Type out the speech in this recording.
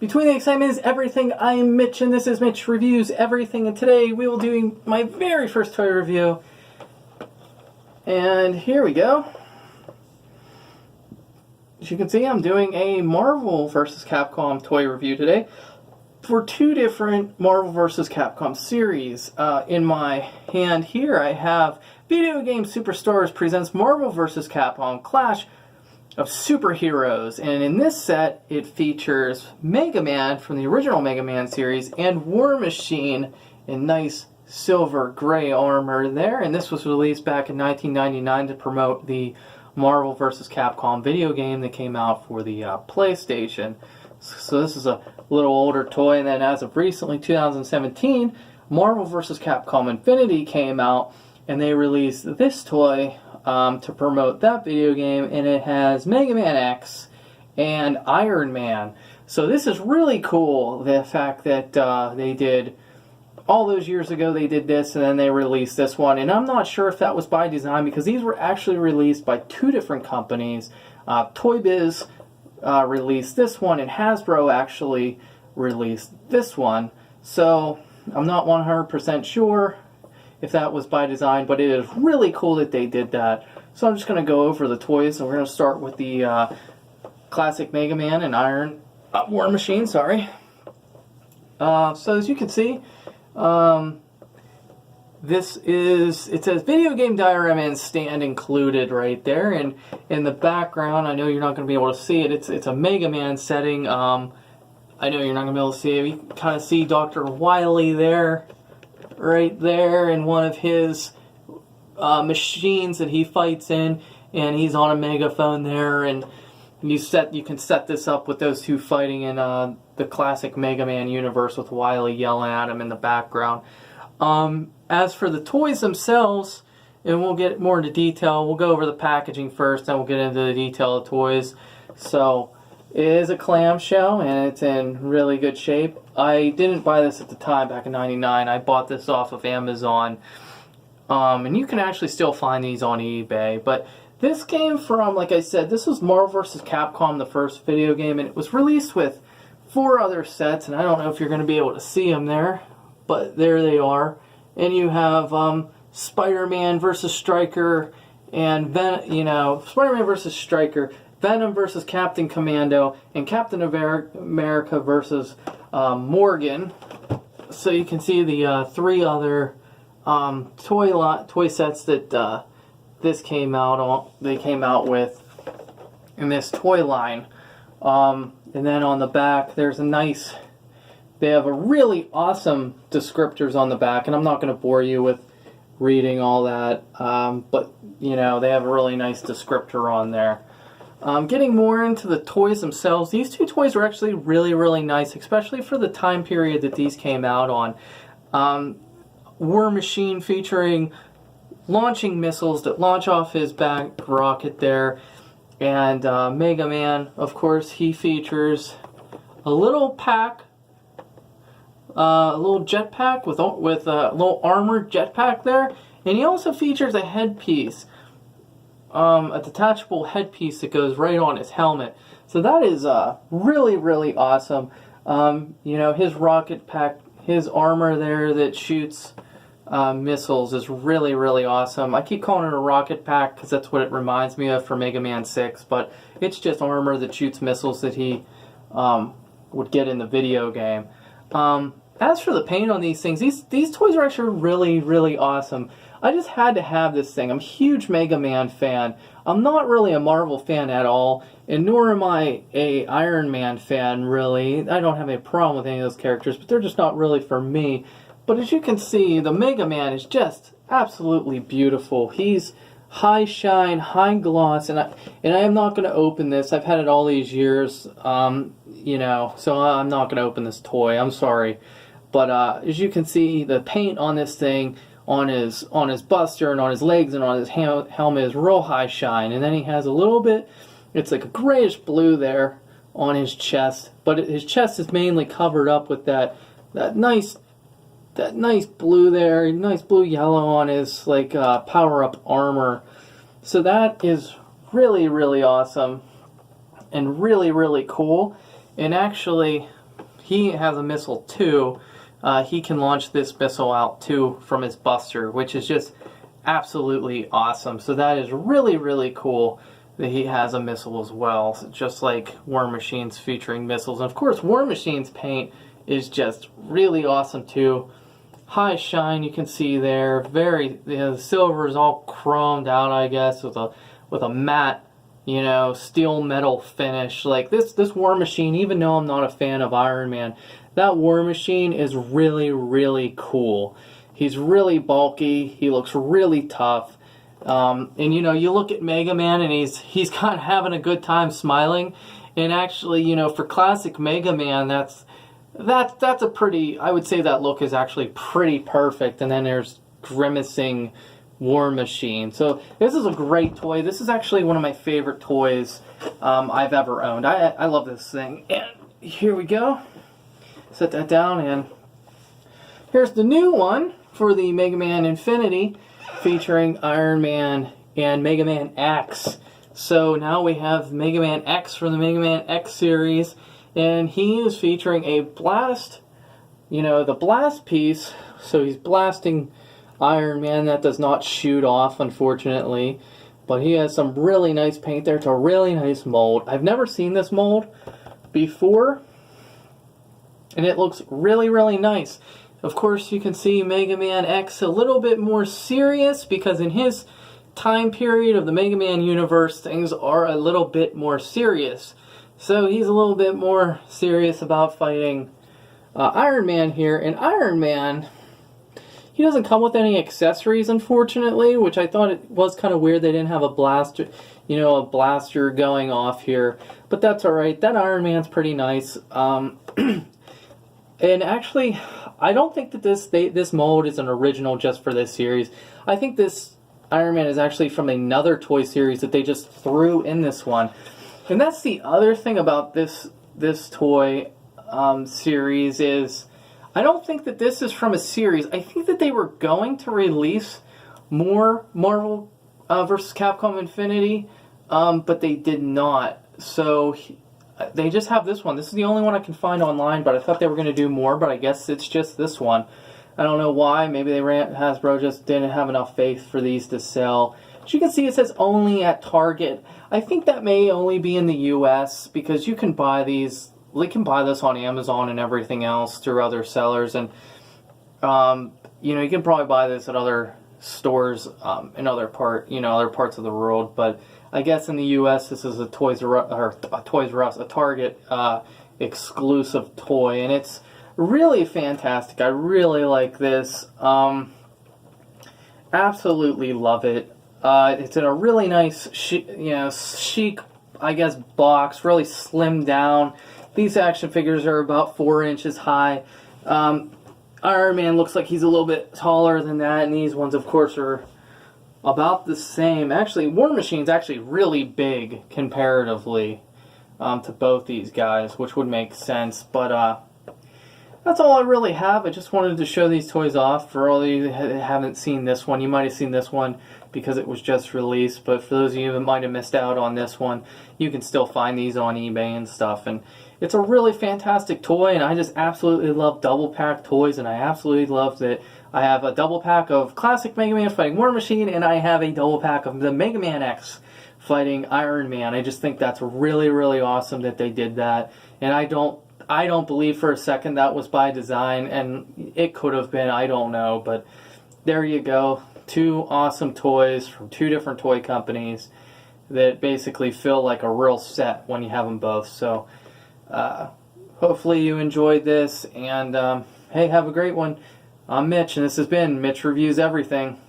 Between the Excitement is Everything. I am Mitch, and this is Mitch Reviews Everything. And today we will be doing my very first toy review. And here we go. As you can see, I'm doing a Marvel vs. Capcom toy review today for two different Marvel vs. Capcom series. In my hand here, I have Video Game Superstars presents Marvel vs. Capcom Clash of Superheroes, and in this set it features Mega Man from the original Mega Man series and War Machine in nice silver gray armor there. And this was released back in 1999 to promote the Marvel vs. Capcom video game that came out for the PlayStation. So this is a little older toy, and then as of recently, 2017, Marvel vs. Capcom Infinity came out, and they released this toy to promote that video game, and it has Mega Man X and Iron Man. So this is really cool, the fact that they did, all those years ago they did this, and then they released this one. And I'm not sure if that was by design, because these were actually released by two different companies. Toy Biz released this one, and Hasbro actually released this one. So I'm not 100% sure if that was by design, but it is really cool that they did that. So I'm just going to go over the toys, and we're going to start with the classic Mega Man and War Machine, sorry. So as you can see, it says video game diorama and stand included right there, and in the background, I know you're not going to be able to see it, it's a Mega Man setting. I know you're not going to be able to see it. You can kind of see Dr. Wily there, right there, in one of his machines that he fights in, and he's on a megaphone there, and you can set this up with those two fighting in the classic Mega Man universe with Wily yelling at him in the background. As for the toys themselves, and we'll get more into detail, we'll go over the packaging first, then we'll get into the detail of the toys. So it is a clamshell, and it's in really good shape. I didn't buy this at the time, back in '99. I bought this off of Amazon. And you can actually still find these on eBay. But this came from, like I said, this was Marvel vs. Capcom, the first video game, and it was released with 4 other sets, and I don't know if you're going to be able to see them there, but there they are. And you have Spider-Man vs. Stryker, and Spider-Man vs. Stryker, Venom vs. Captain Commando, and Captain America vs. Morgan. So you can see the 3 other toy sets that they came out with in this toy line. And then on the back, there's they have a really awesome descriptors on the back, and I'm not going to bore you with reading all that, but they have a really nice descriptor on there. Getting more into the toys themselves, these 2 toys are actually really, really nice, especially for the time period that these came out on. War Machine featuring launching missiles that launch off his back rocket there, and Mega Man, of course, he features a little jetpack with a little armored jetpack there, and he also features a headpiece. A detachable headpiece that goes right on his helmet. So that is really, really awesome. His rocket pack, his armor there that shoots missiles is really, really awesome. I keep calling it a rocket pack because that's what it reminds me of for Mega Man 6, but it's just armor that shoots missiles that he would get in the video game. As for the paint on these things, these toys are actually really, really awesome. I just had to have this thing. I'm a huge Mega Man fan. I'm not really a Marvel fan at all, and nor am I a Iron Man fan, really. I don't have any problem with any of those characters, but they're just not really for me. But as you can see, the Mega Man is just absolutely beautiful. He's high shine, high gloss, and I am not going to open this. I've had it all these years, so I'm not going to open this toy. I'm sorry. But as you can see, the paint on this thing, on his buster and on his legs and on his helmet is real high shine. And then he has a little bit, it's like a grayish blue there on his chest, but his chest is mainly covered up with that nice blue there, nice blue yellow on his power up armor. So that is really, really awesome and really, really cool. And actually, he has a missile too. He can launch this missile out too from his Buster, which is just absolutely awesome. So that is really, really cool that he has a missile as well, just like War Machine's featuring missiles. And of course, War Machine's paint is just really awesome too. High shine, you can see there. Very, the silver is all chromed out, I guess, with a matte, steel metal finish. Like this War Machine, even though I'm not a fan of Iron Man, that War Machine is really, really cool. He's really bulky. He looks really tough. And you look at Mega Man, and he's kind of having a good time smiling. And actually, for classic Mega Man, that's a pretty, I would say that look is actually pretty perfect. And then there's grimacing War Machine. So this is a great toy. This is actually one of my favorite toys I've ever owned. I love this thing. And here we go. Set that down, and here's the new one for the Mega Man Infinity, featuring Iron Man and Mega Man X. So now we have Mega Man X from the Mega Man X series, and he is featuring a blast, the blast piece. So he's blasting Iron Man. That does not shoot off, unfortunately, but he has some really nice paint there. It's a really nice mold. I've never seen this mold before, and it looks really, really nice. Of course, you can see Mega Man X a little bit more serious, because in his time period of the Mega Man universe, things are a little bit more serious. So he's a little bit more serious about fighting Iron Man here. And Iron Man, he doesn't come with any accessories, unfortunately, which I thought it was kind of weird they didn't have a blaster, a blaster going off here. But that's alright. That Iron Man's pretty nice. And actually, I don't think that this mold is an original just for this series. I think this Iron Man is actually from another toy series that they just threw in this one. And that's the other thing about this toy series is, I don't think that this is from a series. I think that they were going to release more Marvel vs. Capcom Infinity, but they did not. So they just have this one. This is the only one I can find online, but I thought they were going to do more, but I guess it's just this one. I don't know why. Maybe Hasbro just didn't have enough faith for these to sell. As you can see, it says only at Target. I think that may only be in the US, because you can buy these. You can buy this on Amazon and everything else through other sellers, and you can probably buy this at other stores in other parts of the world, but I guess in the U.S. this is a Toys R Us, a Target exclusive toy, and it's really fantastic. I really like this. Absolutely love it. It's in a really nice, chic, I guess, box. Really slimmed down. These action figures are about 4 inches high. Iron Man looks like he's a little bit taller than that, and these ones, of course, are about the same. Actually, War Machine's actually really big comparatively to both these guys, which would make sense. But that's all I really have. I just wanted to show these toys off. For all of you that haven't seen this one, you might have seen this one because it was just released, but for those of you that might have missed out on this one, you can still find these on eBay and stuff. And it's a really fantastic toy, and I just absolutely love double pack toys, and I absolutely love that I have a double pack of classic Mega Man fighting War Machine, and I have a double pack of the Mega Man X fighting Iron Man. I just think that's really, really awesome that they did that, and I don't believe for a second that was by design, and it could have been, I don't know, but there you go. 2 awesome toys from 2 different toy companies that basically feel like a real set when you have them both. So hopefully you enjoyed this, and hey, have a great one. I'm Mitch, and this has been Mitch Reviews Everything.